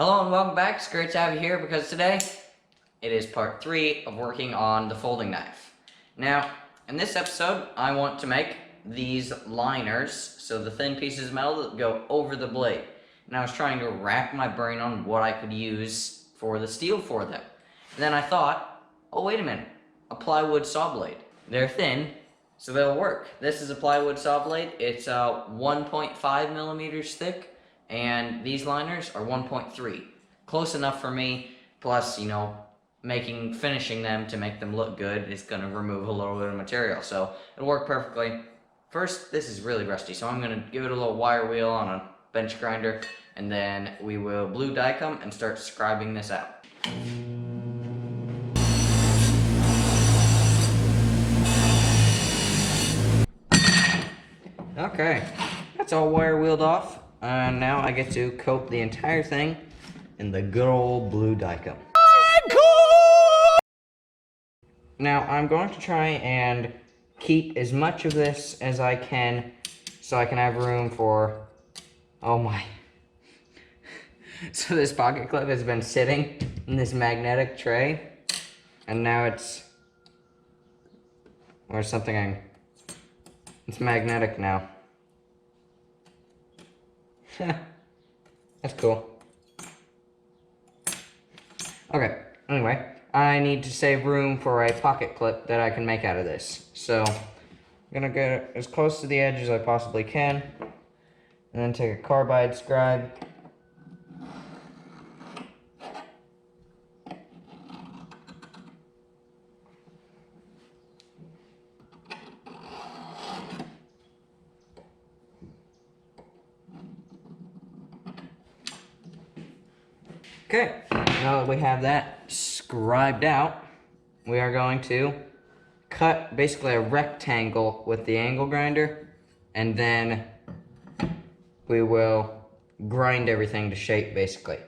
Hello and welcome back. It's great to have you here because today it is part 3 of working on the folding knife. Now, in this episode, I want to make these liners, so the thin pieces of metal that go over the blade. And I was trying to rack my brain on what I could use for the steel for them. And then I thought, oh wait a minute, a plywood saw blade. They're thin, so they'll work. This is a plywood saw blade. It's 1.5 millimeters thick. And these liners are 1.3. Close enough for me, plus, finishing them to make them look good is going to remove a little bit of material. So it'll work perfectly. First, this is really rusty, so I'm going to give it a little wire wheel on a bench grinder, and then we will blue Dykem and start scribing this out. Okay, that's all wire wheeled off. Now I get to coat the entire thing in the good old blue Dykem. Now I'm going to try and keep as much of this as I can so I can have room for, oh my. So this pocket clip has been sitting in this magnetic tray and now it's magnetic now. That's cool. Okay, anyway, I need to save room for a pocket clip that I can make out of this. So, I'm gonna get as close to the edge as I possibly can, and then take a carbide scribe. Okay, now that we have that scribed out, we are going to cut basically a rectangle with the angle grinder, and then we will grind everything to shape basically.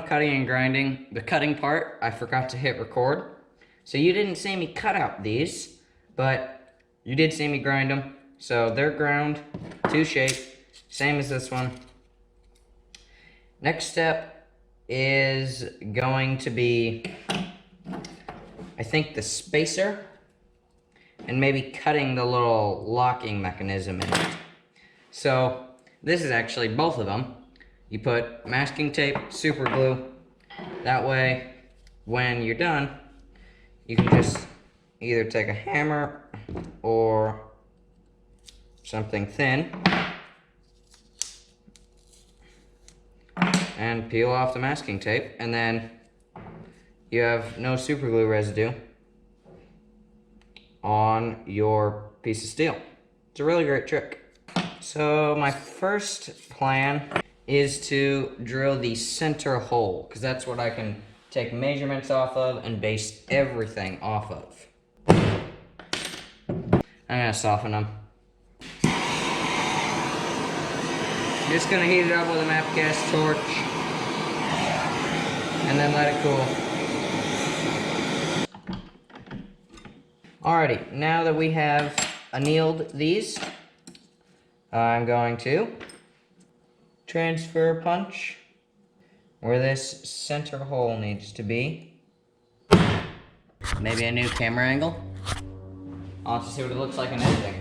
Cutting and grinding. The cutting part, I forgot to hit record. So you didn't see me cut out these, but you did see me grind them. So they're ground to shape, same as this one. Next step is going to be, I think, the spacer, and maybe cutting the little locking mechanism in it. So this is actually both of them. You put masking tape, super glue. That way, when you're done, you can just either take a hammer or something thin and peel off the masking tape, and then you have no super glue residue on your piece of steel. It's a really great trick. So my first plan is to drill the center hole, because that's what I can take measurements off of and base everything off of. I'm gonna soften them. Just gonna heat it up with a MAPP gas torch and then let it cool. Alrighty, now that we have annealed these, I'm going to transfer punch where this center hole needs to be. Maybe a new camera angle. I'll have to see what it looks like in editing.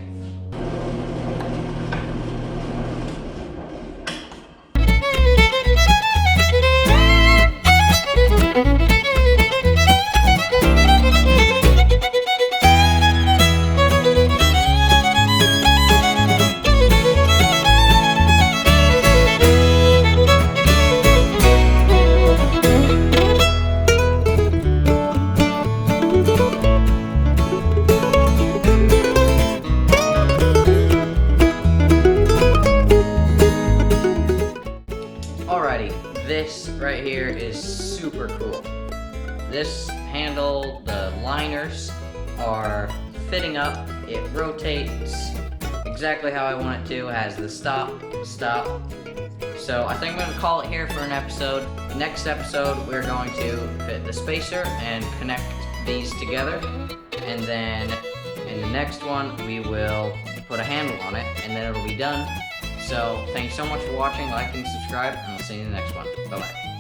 this handle, the liners are fitting up. It rotates exactly how I want it to. It has the stop. So I think I'm going to call it here for an episode. Next episode, we're going to fit the spacer and connect these together. And then in the next one, we will put a handle on it, and then it'll be done. So thanks so much for watching, like and subscribe, and I'll see you in the next one. Bye-bye.